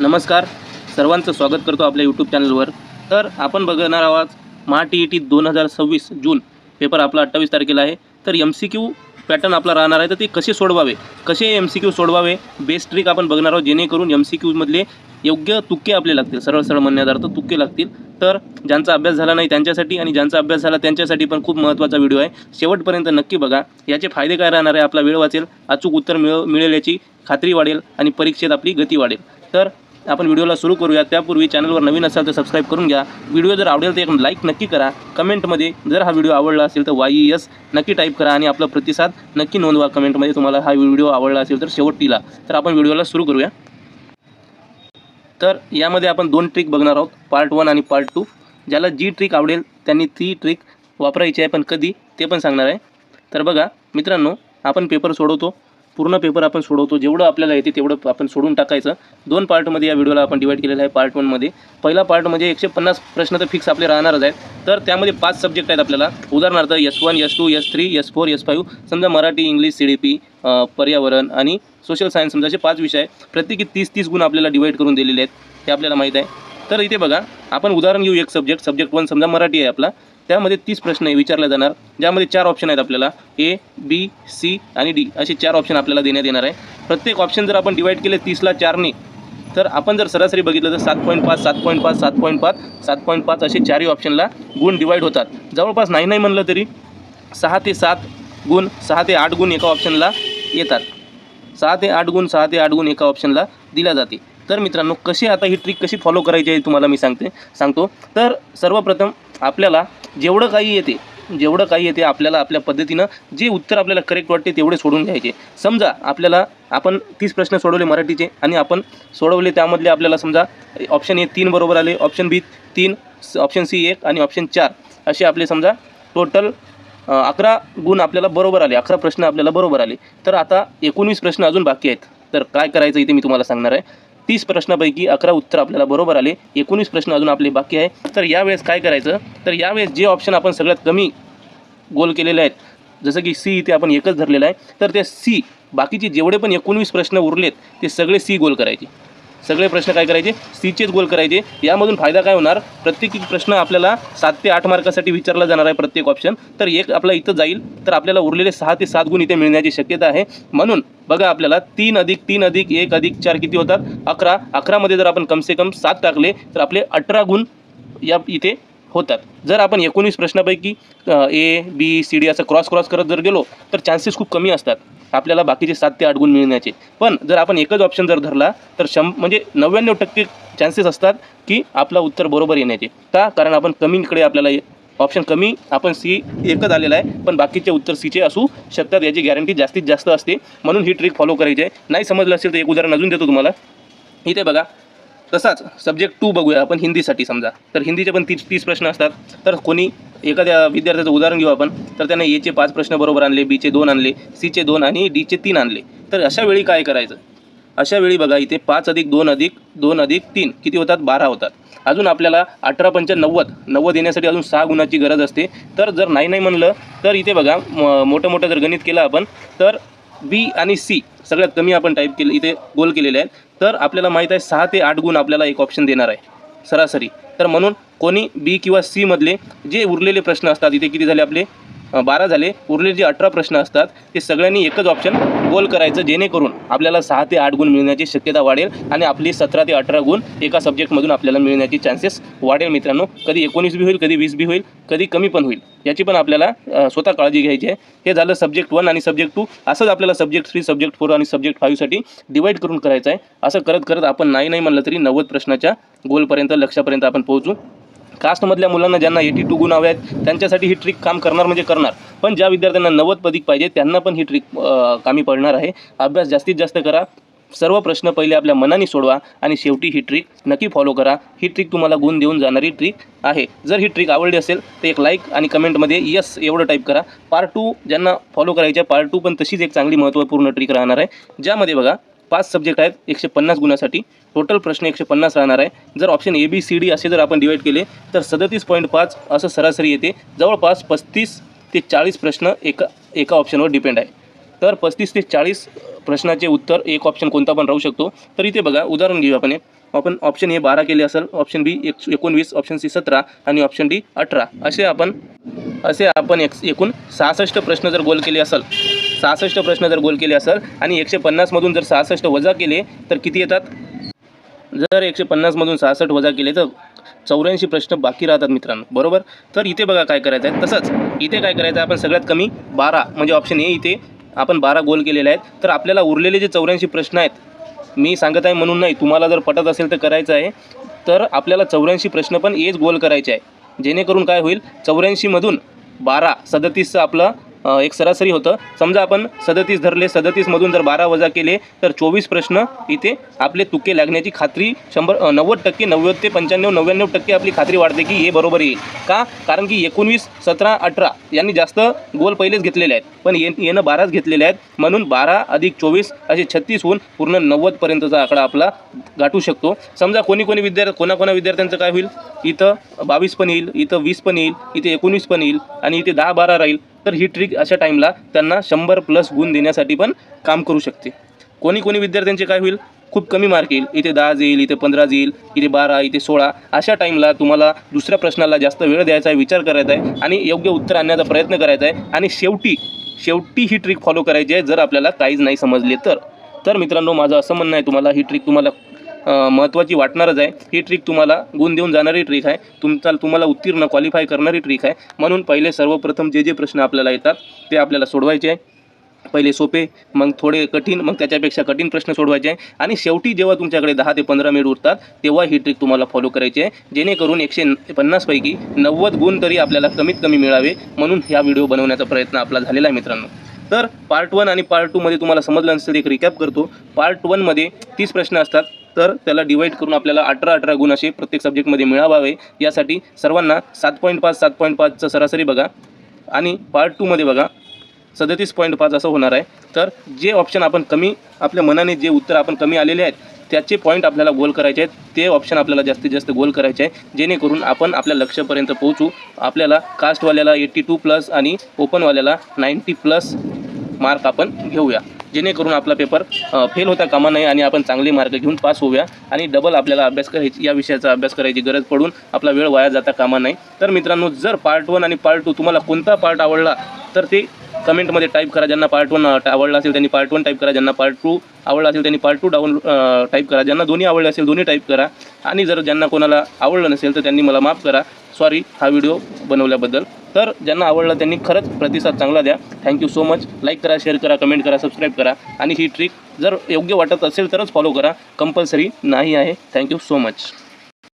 नमस्कार, सर्वांचं स्वागत करतो आपल्या यूट्यूब चॅनलवर। तर आपण बघणार आहोत महा-टी-ई-टी 2026 जून पेपर आपला 28 तारखेला आहे। तर MCQ पॅटर्न आपला राहणार आहे, तर ते कसे सोडवावे, कसे MCQ सोडवावे, बेस्ट ट्रिक आपण बघणार आहोत, जेणेकरून MCQ मधले योग्य तुक्के आपले लागतील, सरळ म्हणण्यादार्थ तुक्के लागतील। तर ज्यांचा अभ्यास झाला नाही त्यांच्यासाठी आणि ज्यांचा अभ्यास झाला त्यांच्यासाठी पण खूप महत्त्वाचा व्हिडिओ आहे, शेवटपर्यंत नक्की बघा। याचे फायदे काय राहणार आहे, आपला वेळ वाचेल, अचूक उत्तर मिळेल याची खात्री वाढेल आणि परीक्षेत आपली गती वाढेल। तर आपण व्हिडिओला सुरू करूया। त्यापूर्वी चॅनलवर नवीन असाल तर सबस्क्राइब करून घ्या। व्हिडिओ जर आवडेल तर एक लाईक नक्की करा। कमेंटमध्ये जर हा व्हिडिओ आवडला असेल तर YES नक्की टाईप करा आणि आपला प्रतिसाद नक्की नोंदवा कमेंटमध्ये, तुम्हाला हा व्हिडिओ आवडला असेल तर शेवटीला। तर आपण व्हिडिओला सुरू करूया। तर यामध्ये आपण दोन ट्रिक बघणार आहोत, पार्ट 1 आणि पार्ट 2। ज्याला जी ट्रिक आवडेल त्यांनी ती ट्रिक वापरायची आहे, पण कधी ते पण सांगणार आहे। तर बघा मित्रांनो, आपण पेपर सोडवतो, पूर्ण पेपर आपण सोडवतो, जेवढं आपल्याला येते तेवढं आपण सोडून टाकायचं। दोन पार्टमध्ये या व्हिडिओला आपण डिवाइड केलेला आहे। पार्ट 1 मध्ये पहिला पार्ट म्हणजे 150 प्रश्न तर फिक्स आपले राहणारच आहेत। तर त्यामध्ये 5 सब्जेक्ट आहेत आपल्याला, उदाहरणार्थ S1 S2 S3 S4 S5, समजा मराठी, इंग्लिश, CDP, पर्यावरण आणि सोशल सायन्स, समजा असे 5 विषय आहेत। प्रत्येकी 30-30 गुण आपल्याला डिवाइड करून दिलेले आहेत, हे आपल्याला माहीत आहे। तर इथे बघा, आपण उदाहरण घेऊ, एक सब्जेक्ट 1 समजा मराठी आहे आपला, त्यामध्ये 30 प्रश्न विचारले जाणार, ज्यामध्ये 4 ऑप्शन आहेत आपल्याला, A B C आणि D असे 4 ऑप्शन आपल्याला देण्यात येणार आहे। प्रत्येक ऑप्शन जर आपण डिवाइड केले 30 ला 4 ने, तर आपण जर सरासरी बघितलं तर 7.5 7.5 7.5 7.5 असे 4ही ऑप्शनला गुण डिवाइड होतात। जवळपास नाही म्हणलं तरी 6 ते 7 गुण, 6 ते 8 गुण एका ऑप्शनला येतात। 6 ते 8 गुण एका ऑप्शनला दिल्या जाते। तर मित्रांनो, कशी आता ही ट्रिक कशी फॉलो करायची आहे तुम्हाला मी सांगतो। तर सर्वप्रथम आपल्याला जेवढं काही येते आपल्याला आपल्या पद्धतीनं जे उत्तर आपल्याला करेक्ट वाटते तेवढे सोडून घ्यायचे। समजा आपण 30 प्रश्न सोडवले मराठीचे आणि आपण सोडवले, त्यामधले आपल्याला समजा ऑप्शन A 3 बरोबर आले, ऑप्शन B 3, ऑप्शन C 1 आणि ऑप्शन 4 असे आपले समजा टोटल 11 गुण आपल्याला बरोबर आले, 11 प्रश्न आपल्याला बरोबर आले। तर आता 19 प्रश्न अजून बाकी आहेत। तर काय करायचं इथे मी तुम्हाला सांगणार आहे। 30 प्रश्नापैकी 11 उत्तर आपल्याला बरोबर आले, 19 प्रश्न अजून आपले बाकी आहे। तर यावेळेस काय करायचं, तर यावेळेस जे ऑप्शन आपण सगळ्यात कमी गोल केलेले आहेत, जसं की C इथे आपण एकच धरलेला आहे, तर ते C बाकीचे जेवढे पण 19 प्रश्न उरलेत ते सगळे C गोल करायचे। सगळे प्रश्न काय करायचे, Cचेच गोल करायचे। यामधून फायदा काय होणार, प्रत्येक प्रश्न आपल्याला 7 ते 8 मार्कासाठी विचारला जाणार आहे प्रत्येक ऑप्शन। तर एक आपला इथं जाईल, तर आपल्याला उरलेले 6 ते 7 गुण इथे मिळण्याची शक्यता आहे। म्हणून बघा, आपल्याला 3 अधिक 3 अधिक 1 अधिक 4 किती होतात, 11। 11 मध्ये जर आपण कमसे कम 7 टाकले तर आपले 18 गुण या इथे होतात। जर आपण 19 प्रश्नापैकी A B C D असं क्रॉस करत जर गेलो तर चान्सेस खूप कमी असतात आपल्याला बाकीचे 7 ते 8 गुण मिळण्याचे। पण जर आपण एकच ऑप्शन जर धरला तर म्हणजे 99% चान्सेस असतात की आपला उत्तर बरोबर येण्याचे। का, कारण आपण कमीकडे आपल्याला ऑप्शन कमी, आपण C एकच आलेला आहे, पण बाकीचे उत्तर Cचे असू शकतात, याची गॅरंटी जास्तीत जास्त असते। म्हणून ही ट्रिक फॉलो करायची आहे। नाही समजलं असेल तर एक उदाहरण अजून देतो तुम्हाला। इथे बघा, तसाच सब्जेक्ट 2 बघूया आपण हिंदीसाठी समजा। तर हिंदीचे पण 30 प्रश्न असतात। तर कोणी एखाद्या विद्यार्थ्याचं उदाहरण घेऊ आपण, तर त्याने A चे 5 प्रश्न बरोबर आणले, B चे 2 आणले, C चे 2 आणि D चे 3 आणले। तर अशा वेळी काय करायचं, अशा वेळी बघा इथे 5 अधिक 2 अधिक 2 अधिक 3 किती होतात, 12 होतात। अजून आपल्याला 18 पंच 90 येण्यासाठी अजून 6 गुणाची गरज असते। तर जर नाही म्हणलं तर इथे बघा, मोठं जर गणित केलं आपण, तर B आणि C सगळ्यात कमी आपण टाईप केलं, इथे गोल केलेले आहेत। तर आपल्याला माहीत आहे 6 ते 8 गुण आपल्याला एक ऑप्शन देणार आहे सरासरी। तर म्हणून कोणी B किंवा C मधले जे उरलेले प्रश्न असतात, इथे किती झाले आपले 12 झाले, उरलेले जे 18 प्रश्न असतात ते सगळ्यांनी एकच ऑप्शन गोल करायचं, जेणेकरून आपल्याला 6 ते 8 गुण मिळण्याची शक्यता वाढेल आणि आपली 17 ते 18 गुण एका सब्जेक्टमधून आपल्याला मिळण्याची चान्सेस वाढेल मित्रांनो। कधी 19 बी होईल, कधी 20 बी होईल, कधी कमी पण होईल, याची पण आपल्याला स्वतः काळजी घ्यायची आहे। हे झालं सब्जेक्ट 1 आणि सब्जेक्ट 2। असंच आपल्याला सब्जेक्ट 3, सब्जेक्ट 4 आणि सब्जेक्ट 5 साठी डिवाइड करून करायचं आहे। असं करत आपण नाही म्हणलं तरी 90 प्रश्नाच्या गोलपर्यंत, लक्ष्यापर्यंत आपण पोहोचू। कास्टमधल्या मुलांना ज्यांना 82 गुण हवे आहेत त्यांच्यासाठी ही ट्रिक काम करणार म्हणजे करणार, पण ज्या विद्यार्थ्यांना 90 अधिक पाहिजे त्यांना पण ही ट्रिक कामी पडणार आहे। अभ्यास जास्तीत जास्त करा, सर्व प्रश्न पहिले आपल्या मनाने सोडवा आणि शेवटी ही ट्रिक नक्की फॉलो करा। ही ट्रिक तुम्हाला गुण देऊन जाणारी ट्रिक आहे। जर ही ट्रिक आवडली असेल तर एक लाईक आणि कमेंटमध्ये YES एवढं टाईप करा। पार्ट 2 ज्यांना फॉलो करायचे आहे, पार्ट 2 पण तशीच एक चांगली महत्त्वपूर्ण ट्रिक राहणार आहे, ज्यामध्ये बघा 5 सब्जेक्ट आहेत 150 गुणासाठी, टोटल प्रश्न 150 राहणार आहे। जर option A B C D असे जर आपण डिवाइड केले तर 37.5 असं सरासरी येते। जवळपास 35 ते 40 प्रश्न एका ऑप्शनवर डिपेंड आहे। तर 35 ते 40 प्रश्नाचे उत्तर एक ऑप्शन कोणता पण राहू शकतो। तर इथे बघा, उदाहरण घेऊ आपण, आपण ऑप्शन ए 12 केले असेल, ऑप्शन बी 19, ऑप्शन सी 17 आणि ऑप्शन डी 18 असे आपण एकूण 66 प्रश्न जर गोल केले असेल, 66 प्रश्न जर गोल केले असेल आणि 150 मधून जर 66 वजा केले तर किती येतात? जर 150 मधून 66 वजा केले तर 84 प्रश्न बाकी राहतात मित्रांनो, बरोबर. तर इथे बघा काय करायचं आहे. तसंच इथे काय करायचं आहे, आपण सगळ्यात कमी 12 म्हणजे ऑप्शन ए इथे आपण 12 गोल केलेले आहेत. तर आपल्याला उरलेले जे 84 प्रश्न आहेत, मी सांगत आहे म्हणून नाही, तुम्हाला जर पटत असेल तर करायचं आहे. तर आपल्याला 84 प्रश्न पण एच गोल करायचे आहे, जेणेकरून काय होईल, 84 मधून 12 37चं आपलं एक सरासरी होतं. समजा आपण 37 धरले, 37 मधून जर 12 वजा केले तर 24 प्रश्न इथे आपले तुके लागण्याची खात्री 90%, 90 ते 95, 99% आपली खात्री वाढते की हे बरोबर येईल. का? कारण की 19, 17, 18 यांनी जास्त गोल पहिलेच घेतलेले आहेत, पण येणं 12च घेतलेले आहेत. म्हणून 12 अधिक 24 असे 36 होऊन पूर्ण 90पर्यंतचा आकडा आपला गाठू शकतो. समजा कोणा विद्यार्थ्यांचं काय होईल, इथं 22 पण येईल, इथं 20 पण येईल, इथे 19 पण येईल आणि इथे 10-12 राहील. तर ही ट्रिक अशा टाईमला त्यांना 100+ गुण देण्यासाठी पण काम करू शकते. कोणी विद्यार्थ्यांचे काय होईल, खूप कमी मार्क येईल, इथे 10 येईल, इथे 15 येईल, इथे 12, इथे 16. अशा टाईमला तुम्हाला दुसऱ्या प्रश्नाला जास्त वेळ द्यायचा आहे, विचार करायचा आहे आणि योग्य उत्तर आणण्याचा प्रयत्न करायचा आहे. आणि शेवटी ही ट्रिक फॉलो करायची आहे जर आपल्याला काहीच नाही समजले तर मित्रांनो, माझं असं म्हणणं आहे, तुम्हाला ही ट्रिक तुम्हाला महत्त्वाची वाटणारच आहे. ही ट्रिक तुम्हाला गुण देऊन जाणारी ट्रिक आहे, तुम्हाला उत्तीर्ण क्वालिफाय करणारी ट्रिक आहे. म्हणून पहिले सर्वप्रथम जे प्रश्न आपल्याला येतात ते आपल्याला सोडवायचे आहे. पहिले सोपे, मग थोडे कठीण, मग त्याच्यापेक्षा कठीण प्रश्न सोडवायचे आहे आणि शेवटी जेव्हा तुमच्याकडे 10 ते 15 मिनिट उरतात तेव्हा ही ट्रिक तुम्हाला फॉलो करायची आहे, जेणेकरून 150 पैकी 90 गुण तरी आपल्याला कमीत कमी मिळावे. म्हणून ह्या व्हिडिओ बनवण्याचा प्रयत्न आपला झालेला आहे मित्रांनो. तर पार्ट 1 आणि पार्ट 2 मध्ये तुम्हाला समजलं नसेल, एक रिकॅप करतो. पार्ट 1 मध्ये 30 प्रश्न असतात, तर त्याला डिवाईड करून आपल्याला 18 गुण असे प्रत्येक सब्जेक्टमध्ये मिळावावे. यासाठी सर्वांना 7.5चं सरासरी बघा आणि पार्ट 2 मध्ये बघा 37.5 असं होणार आहे. तर जे ऑप्शन आपण कमी, आपल्या मनाने जे उत्तर आपण कमी आलेले आहेत त्याचे पॉईंट आपल्याला गोल करायचे आहेत, ते ऑप्शन आपल्याला जास्तीत जास्त गोल करायचे आहे, जेणेकरून आपण आपल्या लक्ष्यापर्यंत पोहोचू. आपल्याला कास्टवाल्याला 82+ आणि ओपनवाल्याला 90+ मार्क आपण घेऊया, जेणेकरून आपला पेपर फेल होता कामा नये आणि आपण चांगले मार्क घेऊन पास होऊया. आणि डबल आपल्याला अभ्यास करायची, या विषयाचा अभ्यास करायची गरज पडून आपला वेळ वाया जाता कामा नये. तर मित्रांनो, जर पार्ट 1 आणि पार्ट 2 तुम्हाला कोणता पार्ट आवडला तर ते कमेंटमध्ये टाईप करा. ज्यांना पार्ट 1 आवडला असेल त्यांनी पार्ट 1 टाईप करा, ज्यांना पार्ट 2 आवडला असेल त्यांनी पार्ट 2 टाईप करा, ज्यांना दोन्ही आवडले असेल दोन्ही टाईप करा. आणि जर ज्यांना कोणाला आवडलं नसेल तर त्यांनी मला माफ करा, सॉरी हा व्हिडिओ बनवल्याबद्दल. तर ज्यांना आवडलं त्यांनी खरंच प्रतिसाद चांगला द्या. Thank you so much. लाईक करा, शेअर करा, कमेंट करा, सबस्क्राईब करा आणि ही ट्रिक जर योग्य वाटत असेल तरच फॉलो करा, कंपल्सरी नाही आहे. Thank you so much.